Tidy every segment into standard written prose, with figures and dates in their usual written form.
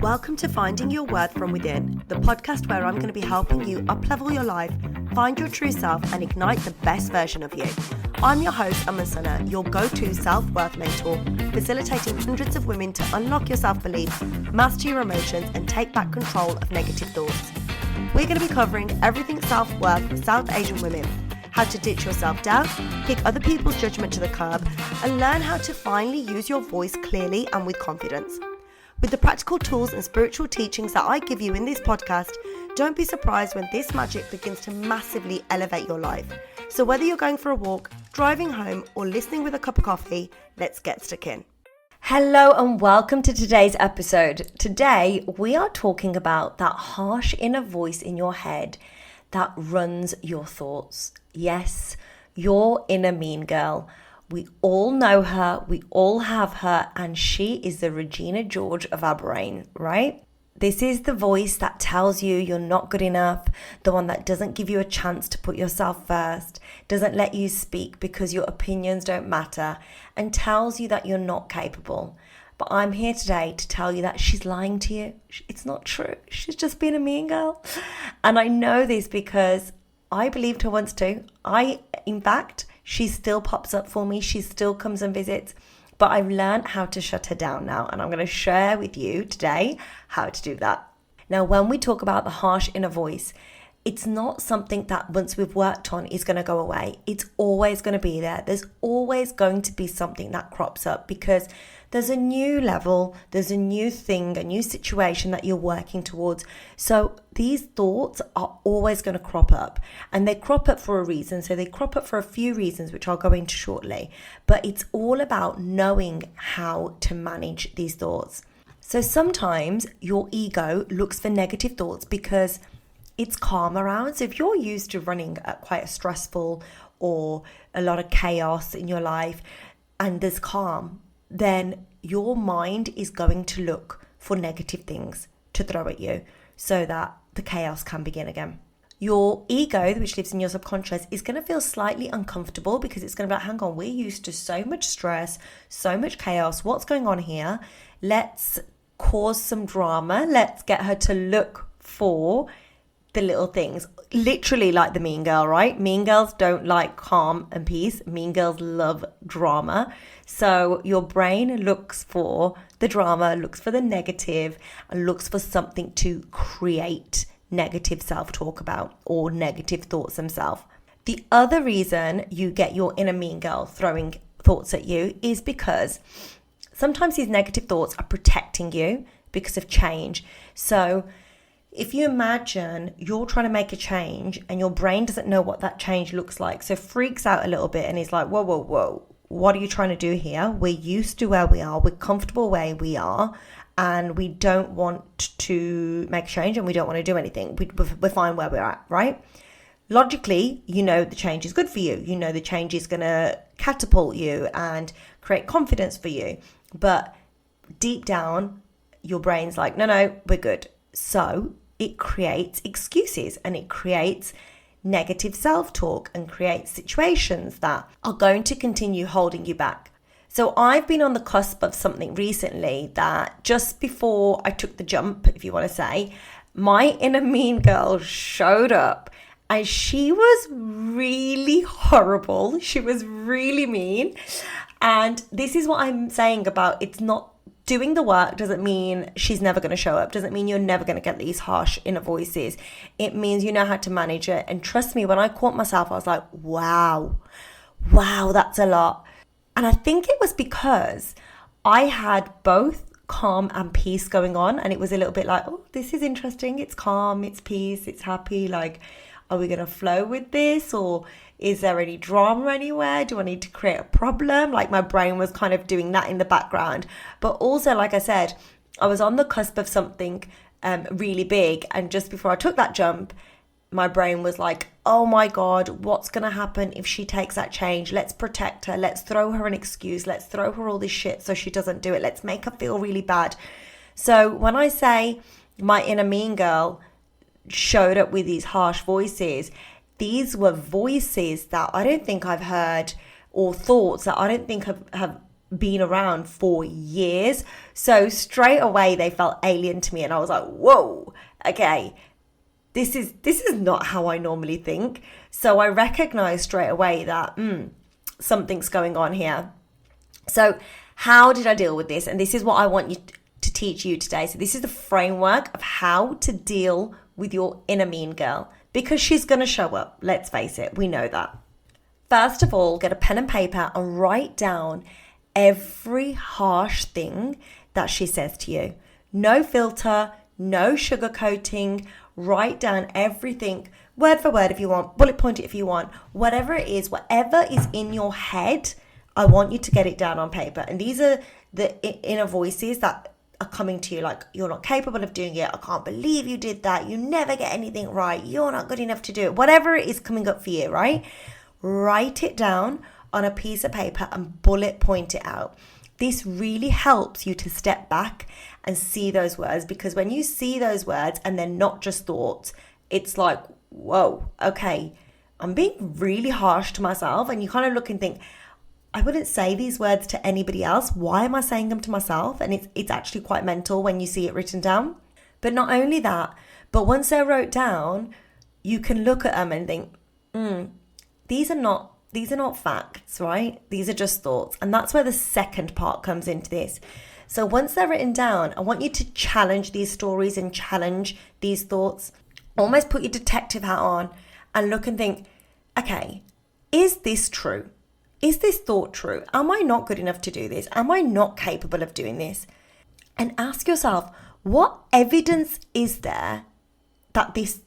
Welcome to Finding Your Worth From Within, the podcast where I'm going to be helping you up-level your life, find your true self, and ignite the best version of you. I'm your host, Sana, your go-to self-worth mentor, facilitating hundreds of women to unlock your self-belief, master your emotions, and take back control of negative thoughts. We're going to be covering everything self-worth for South Asian women, how to ditch your self-doubt, kick other people's judgment to the curb, and learn how to finally use your voice clearly and with confidence. With the practical tools and spiritual teachings that I give you in this podcast, don't be surprised when this magic begins to massively elevate your life. So whether you're going for a walk, driving home, or listening with a cup of coffee, let's get stuck in. Hello and welcome to today's episode. Today we are talking about that harsh inner voice in your head that runs your thoughts. Yes, your inner mean girl. We all know her, we all have her, and she is the Regina George of our brain, right? This is the voice that tells you you're not good enough, the one that doesn't give you a chance to put yourself first, doesn't let you speak because your opinions don't matter, and tells you that you're not capable. But I'm here today to tell you that she's lying to you. It's not true. She's just being a mean girl. And I know this because I believed her once too. In fact, she still pops up for me. She still comes and visits. But I've learned how to shut her down now. And I'm going to share with you today how to do that. Now, when we talk about the harsh inner voice, it's not something that once we've worked on is going to go away. It's always going to be there. There's always going to be something that crops up because there's a new level, there's a new thing, a new situation that you're working towards. So these thoughts are always going to crop up, and they crop up for a reason. So they crop up for a few reasons, which I'll go into shortly. But it's all about knowing how to manage these thoughts. So sometimes your ego looks for negative thoughts because it's calm around. So if you're used to running quite a stressful or a lot of chaos in your life and there's calm, then your mind is going to look for negative things to throw at you so that the chaos can begin again. Your ego, which lives in your subconscious, is going to feel slightly uncomfortable because it's going to be like, hang on, we're used to so much stress, so much chaos. What's going on here? Let's cause some drama. Let's get her to look for the little things, literally like the mean girl, right? Mean girls don't like calm and peace. Mean girls love drama. So your brain looks for the drama, looks for the negative, and looks for something to create negative self-talk about or negative thoughts themselves. The other reason you get your inner mean girl throwing thoughts at you is because sometimes these negative thoughts are protecting you because of change. So if you imagine you're trying to make a change and your brain doesn't know what that change looks like, so freaks out a little bit and is like, whoa, what are you trying to do here? We're used to where we are, we're comfortable where we are, and we don't want to make a change and we don't want to do anything. We're fine where we're at, right? Logically, you know the change is good for you. You know the change is going to catapult you and create confidence for you. But deep down, your brain's like, no, we're good. So it creates excuses and it creates negative self-talk and creates situations that are going to continue holding you back. So I've been on the cusp of something recently that just before I took the jump, if you want to say, my inner mean girl showed up and she was really horrible. She was really mean. And this is what I'm saying about it's not doing the work doesn't mean she's never going to show up, doesn't mean you're never going to get these harsh inner voices. It means you know how to manage it. And trust me, when I caught myself, I was like, wow, that's a lot. And I think it was because I had both calm and peace going on. And it was a little bit like, oh, this is interesting. It's calm, it's peace, it's happy. Like, are we going to flow with this? Or is there any drama anywhere? Do I need to create a problem? Like my brain was kind of doing that in the background. But also, like I said, I was on the cusp of something really big. And just before I took that jump, my brain was like, oh my God, what's going to happen if she takes that change? Let's protect her. Let's throw her an excuse. Let's throw her all this shit so she doesn't do it. Let's make her feel really bad. So when I say my inner mean girl showed up with these harsh voices, these were voices that I don't think I've heard, or thoughts that I don't think have been around for years. So straight away they felt alien to me, and I was like, whoa, okay, this is not how I normally think. So I recognized straight away that something's going on here. So how did I deal with this? And this is what I want you to teach you today. So this is the framework of how to deal with your inner mean girl, because she's going to show up. Let's face it, we know that. First of all, get a pen and paper and write down every harsh thing that she says to you. No filter, no sugarcoating. Write down everything, word for word if you want, bullet point it if you want, whatever it is, whatever is in your head, I want you to get it down on paper. And these are the inner voices that are coming to you, like, you're not capable of doing it, I can't believe you did that, you never get anything right, you're not good enough to do it, whatever it is coming up for you, right? Write it down on a piece of paper and bullet point it out. This really helps you to step back and see those words, because when you see those words and they're not just thoughts, it's like, whoa, okay, I'm being really harsh to myself. And you kind of look and think, I wouldn't say these words to anybody else. Why am I saying them to myself? And it's actually quite mental when you see it written down. But not only that, but once they're wrote down, you can look at them and think, these are not facts, right? These are just thoughts. And that's where the second part comes into this. So once they're written down, I want you to challenge these stories and challenge these thoughts. Almost put your detective hat on and look and think, okay, is this true? Is this thought true? Am I not good enough to do this? Am I not capable of doing this? And ask yourself, what evidence is there that this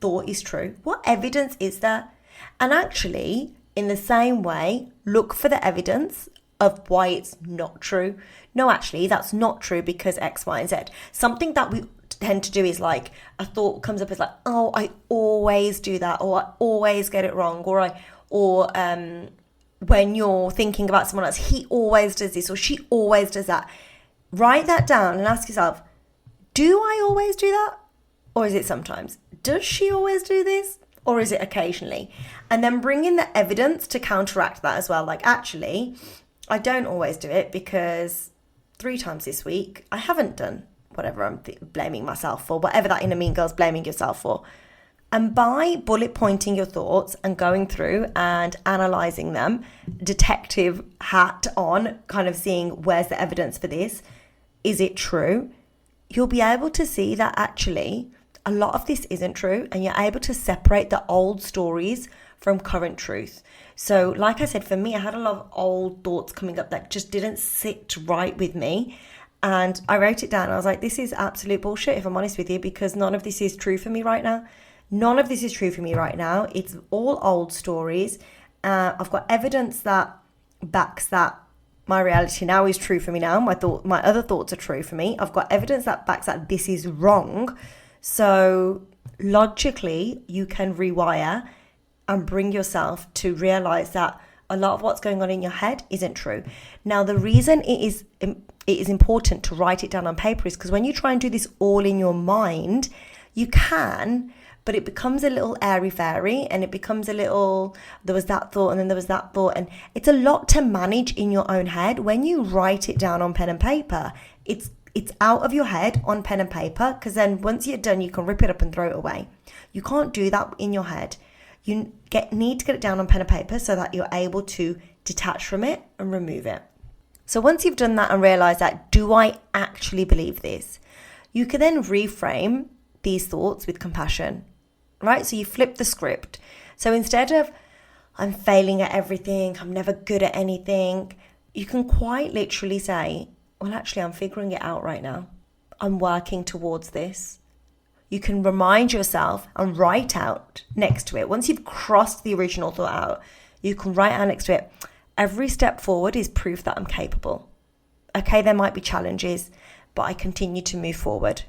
thought is true? What evidence is there? And actually, in the same way, look for the evidence of why it's not true. No, actually, that's not true because X, Y, and Z. Something that we tend to do is like a thought comes up as like, oh, I always do that, or I always get it wrong, or when you're thinking about someone else, he always does this or she always does that. Write that down and ask yourself, do I always do that? Or is it sometimes? Does she always do this? Or is it occasionally? And then bring in the evidence to counteract that as well. Like, actually, I don't always do it because 3 times this week I haven't done whatever I'm blaming myself for, whatever that inner mean girl's blaming yourself for. And by bullet pointing your thoughts and going through and analysing them, detective hat on, kind of seeing where's the evidence for this, is it true? You'll be able to see that actually a lot of this isn't true, and you're able to separate the old stories from current truth. So like I said, for me, I had a lot of old thoughts coming up that just didn't sit right with me. And I wrote it down. I was like, this is absolute bullshit, if I'm honest with you, because none of this is true for me right now. None of this is true for me right now. It's all old stories. I've got evidence that backs that my reality now is true for me now. My other thoughts are true for me. I've got evidence that backs that this is wrong. So logically, you can rewire and bring yourself to realize that a lot of what's going on in your head isn't true. Now, the reason it is important to write it down on paper is because when you try and do this all in your mind, you can, but it becomes a little airy-fairy, and it becomes a little, there was that thought and then there was that thought, and it's a lot to manage in your own head. When you write it down on pen and paper, it's out of your head on pen and paper, because then once you're done, you can rip it up and throw it away. You can't do that in your head. You need to get it down on pen and paper so that you're able to detach from it and remove it. So once you've done that and realize that, do I actually believe this? You can then reframe these thoughts with compassion, right? So you flip the script. So instead of, I'm failing at everything, I'm never good at anything, you can quite literally say, well, actually, I'm figuring it out right now. I'm working towards this. You can remind yourself and write out next to it. Once you've crossed the original thought out, you can write out next to it, every step forward is proof that I'm capable. Okay, there might be challenges, but I continue to move forward.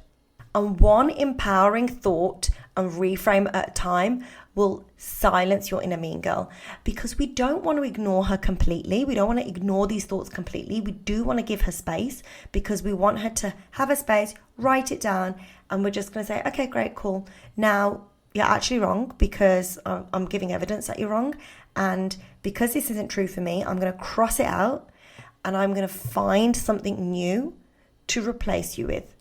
And one empowering thought and reframe at a time will silence your inner mean girl, because we don't want to ignore her completely. We don't want to ignore these thoughts completely. We do want to give her space, because we want her to have a space, write it down, and we're just going to say, okay, great, cool. Now, you're actually wrong, because I'm giving evidence that you're wrong. And because this isn't true for me, I'm going to cross it out. and I'm going to find something new to replace you with.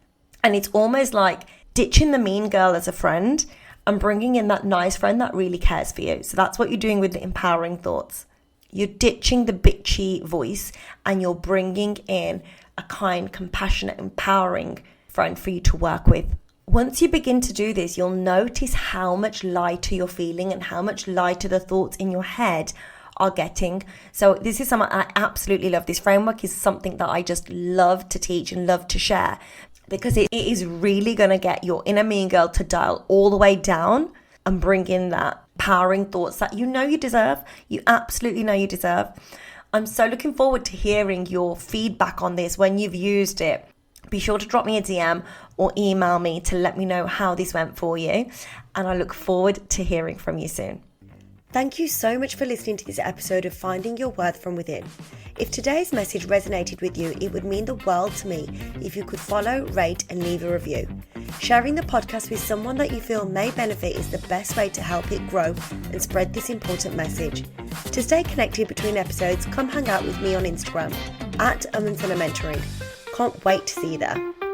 And it's almost like ditching the mean girl as a friend and bringing in that nice friend that really cares for you. So that's what you're doing with the empowering thoughts. You're ditching the bitchy voice and you're bringing in a kind, compassionate, empowering friend for you to work with. Once you begin to do this, you'll notice how much lighter you're feeling and how much lighter the thoughts in your head are getting. So this is something I absolutely love. This framework is something that I just love to teach and love to share, because it is really going to get your inner mean girl to dial all the way down and bring in that empowering thoughts that you know you deserve. You absolutely know you deserve. I'm so looking forward to hearing your feedback on this when you've used it. Be sure to drop me a DM or email me to let me know how this went for you. And I look forward to hearing from you soon. Thank you so much for listening to this episode of Finding Your Worth from Within. If today's message resonated with you, it would mean the world to me if you could follow, rate, and leave a review. Sharing the podcast with someone that you feel may benefit is the best way to help it grow and spread this important message. To stay connected between episodes, come hang out with me on Instagram @Mentoring. Can't wait to see you there.